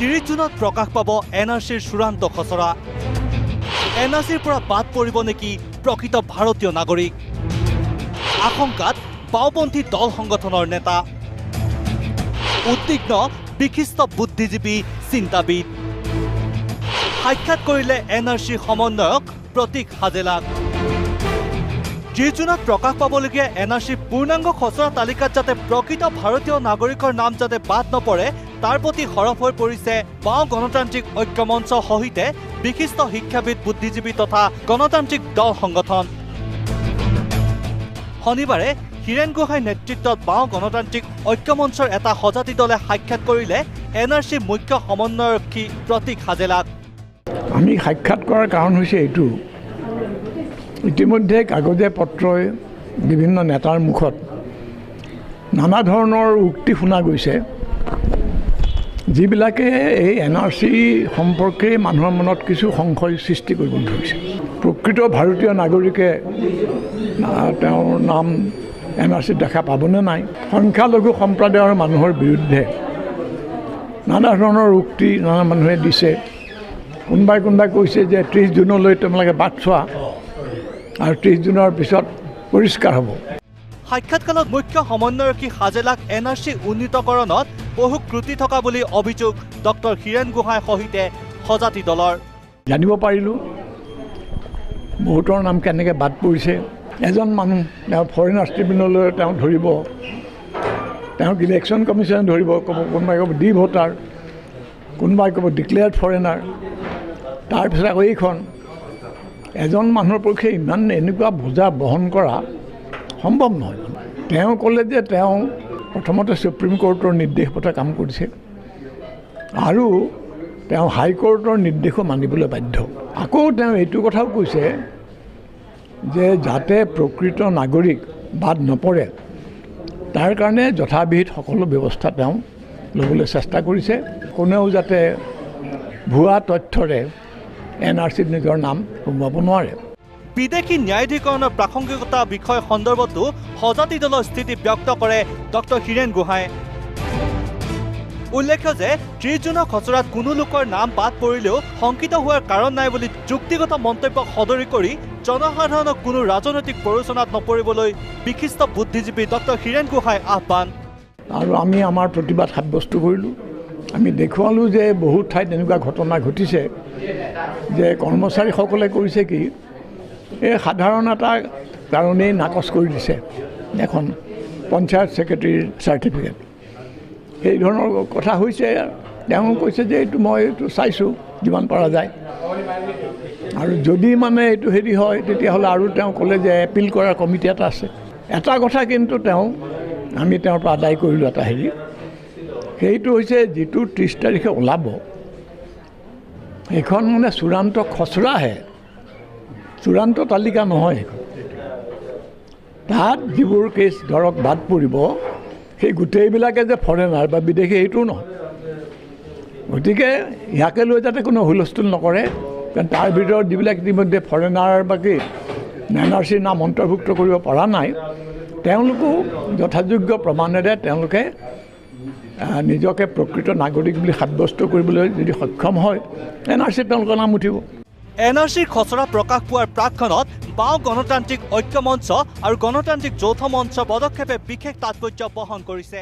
30 জুনত প্ৰকাশ পাব এনআৰচিৰ চূড়ান্ত খচৰা। এনআৰচিৰ পৰা বাদ পৰিব নেকি প্ৰকৃত ভাৰতীয় নাগৰিক? আশংকাত বাওঁপন্থী দল সংগঠনৰ নেতা, উদ্বিগ্ন বিশিষ্ট বুদ্ধিজীৱী চিন্তাবিদ। সাক্ষাৎ কৰিলে এনআৰচিৰ সমন্বয়ক প্ৰতীক হাজেলাক। 30 জুনত প্ৰকাশ পাবলগীয়া এনআৰচিৰ পূৰ্ণাংগ খচৰা তালিকাত যাতে প্ৰকৃত ভাৰতীয় নাগৰিকৰ নাম যাতে বাদ নপৰে তাৰ প্ৰতি সৰব হৈ পৰিছে বাওঁ গণতান্ত্ৰিক ঐক্য মঞ্চ সহিতে বিশিষ্ট শিক্ষাবিদ বুদ্ধিজীৱী তথা গণতান্ত্ৰিক দল সংগঠন। শনিবাৰে হীৰেন গোহাঁইৰ নেতৃত্বত বাওঁ গণতান্ত্ৰিক ঐক্য মঞ্চৰ এটা সজাতি দলে সাক্ষাৎ কৰিলে এনআৰচিৰ মুখ্য সমন্বয়ৰক্ষী প্ৰতীক হাজেলাক। আমি সাক্ষাৎ কৰাৰ কাৰণ হৈছে এইটো, ইতিমধ্যে কাগজে পত্ৰই বিভিন্ন নেতাৰ মুখত নানা ধৰণৰ উক্তি শুনা গৈছে, যিবিলাকে এই এনআৰচি সম্পৰ্কে মানুহৰ মনত কিছু সংশয় সৃষ্টি কৰিব ধৰিছে। প্ৰকৃত ভাৰতীয় নাগৰিকে তেওঁৰ নাম এনআৰচিত দেখা পাবনে নাই, সংখ্যালঘু সম্প্ৰদায়ৰ মানুহৰ বিৰুদ্ধে নানা ধৰণৰ উক্তি নানা মানুহে দিছে। কোনোবাই কৈছে যে 30 জুনলৈ তোমালোকে বাট চোৱা আৰু 30 জুনৰ পিছত পৰিষ্কাৰ হ'ব। সাক্ষাৎকালত মুখ্য সমন্বয়ৰক্ষী হাজেলাক এনআৰচি উন্নীতকৰণত বহু ক্ৰুটি থকা বুলি অভিযোগ ডক্টৰ হীৰেন গোহাঁই সহিতে সজাতি দলৰ। জানিব পাৰিলোঁ বহুতৰ নাম কেনেকৈ বাদ পৰিছে। এজন মানুহ তেওঁ ফৰেনাৰ্ছ ট্ৰিবিউনেললৈ তেওঁ ধৰিব, তেওঁক ইলেকশ্যন কমিশ্যনে ধৰিব, কোনোবাই ক'ব ডি ভোটাৰ, কোনোবাই ক'ব ডিক্লেয়াৰ্ড ফৰেনাৰ। তাৰপিছত আকৌ এইখন এজন মানুহৰ পক্ষে ইমান এনেকুৱা বোজা বহন কৰা সম্ভৱ নহয়। তেওঁ ক'লে যে তেওঁ প্ৰথমতে ছুপ্ৰিম কোৰ্টৰ নিৰ্দেশ মতে কাম কৰিছে আৰু তেওঁ হাইকোৰ্টৰ নিৰ্দেশো মানিবলৈ বাধ্য। আকৌ তেওঁ এইটো কথাও কৈছে যে যাতে প্ৰকৃত নাগৰিক বাদ নপৰে তাৰ কাৰণে যথাবিহিত সকলো ব্যৱস্থা তেওঁ ল'বলৈ চেষ্টা কৰিছে। কোনেও যাতে ভুৱা তথ্যৰে এনআৰচিত নিজৰ নাম সোমোৱাব নোৱাৰে। বিদেশী ন্যায়াধিকৰণৰ প্ৰাসংগিকতা বিষয় সন্দৰ্ভতো সজাতি দলৰ স্থিতি ব্যক্ত কৰে ডক্টৰ হীৰেন গোহাঁই। উল্লেখ্য যে 30 জুনৰ খচৰাত কোনো লোকৰ নাম বাদ পৰিলেও শংকিত হোৱাৰ কাৰণ নাই বুলি যুক্তিগত মন্তব্য সদৰি কৰি জনসাধাৰণক কোনো ৰাজনৈতিক প্ৰৰোচনাত নপৰিবলৈ বিশিষ্ট বুদ্ধিজীৱী ডক্টৰ হীৰেন গোহাঁইৰ আহ্বান। আৰু আমি আমাৰ প্ৰতিবাদ সাব্যস্ত কৰিলোঁ। আমি দেখুৱালোঁ যে বহুত ঠাইত এনেকুৱা ঘটনা ঘটিছে যে কৰ্মচাৰীসকলে কৰিছে কি, এই সাধাৰণ এটা কাৰণেই নাকচ কৰি দিছে এখন পঞ্চায়ত ছেক্ৰেটাৰীৰ চাৰ্টিফিকেট। সেই ধৰণৰ কথা হৈছে। তেওঁ কৈছে যে এইটো মই এইটো চাইছোঁ যিমান পৰা যায়, আৰু যদি মানে এইটো হেৰি হয় তেতিয়াহ'লে আৰু তেওঁ ক'লে যে এপিল কৰাৰ কমিটি এটা আছে। এটা কথা কিন্তু আমি তেওঁৰ পৰা আদায় কৰিলোঁ এটা হেৰি, সেইটো হৈছে যিটো 30 তাৰিখে ওলাব সেইখন মানে চূড়ান্ত খচৰাহে, চূড়ান্ত তালিকা নহয়। সেইখন তাত যিবোৰ কেছ ধৰক বাদ পৰিব সেই গোটেইবিলাকে যে ফৰেনাৰ বা বিদেশী সেইটোও নহয়। গতিকে ইয়াকে লৈ যাতে কোনো হুলস্থুল নকৰে, কাৰণ তাৰ ভিতৰত যিবিলাক ইতিমধ্যে ফৰেনাৰ বা কি এনআৰচিৰ নাম অন্তৰ্ভুক্ত কৰিব পৰা নাই তেওঁলোকো যথাযোগ্য প্ৰমাণেৰে তেওঁলোকে নিজকে প্ৰকৃত নাগৰিক বুলি সাব্যস্ত কৰিবলৈ যদি সক্ষম হয় এনআৰচিত তেওঁলোকৰ নাম উঠিব। এনআৰচিৰ খচৰা প্ৰকাশ পোৱাৰ প্ৰাকক্ষণত বাওঁ গণতান্ত্ৰিক ঐক্য মঞ্চ আৰু গণতান্ত্ৰিক যৌথ মঞ্চ পদক্ষেপে বিশেষ তাৎপৰ্য বহন কৰিছে।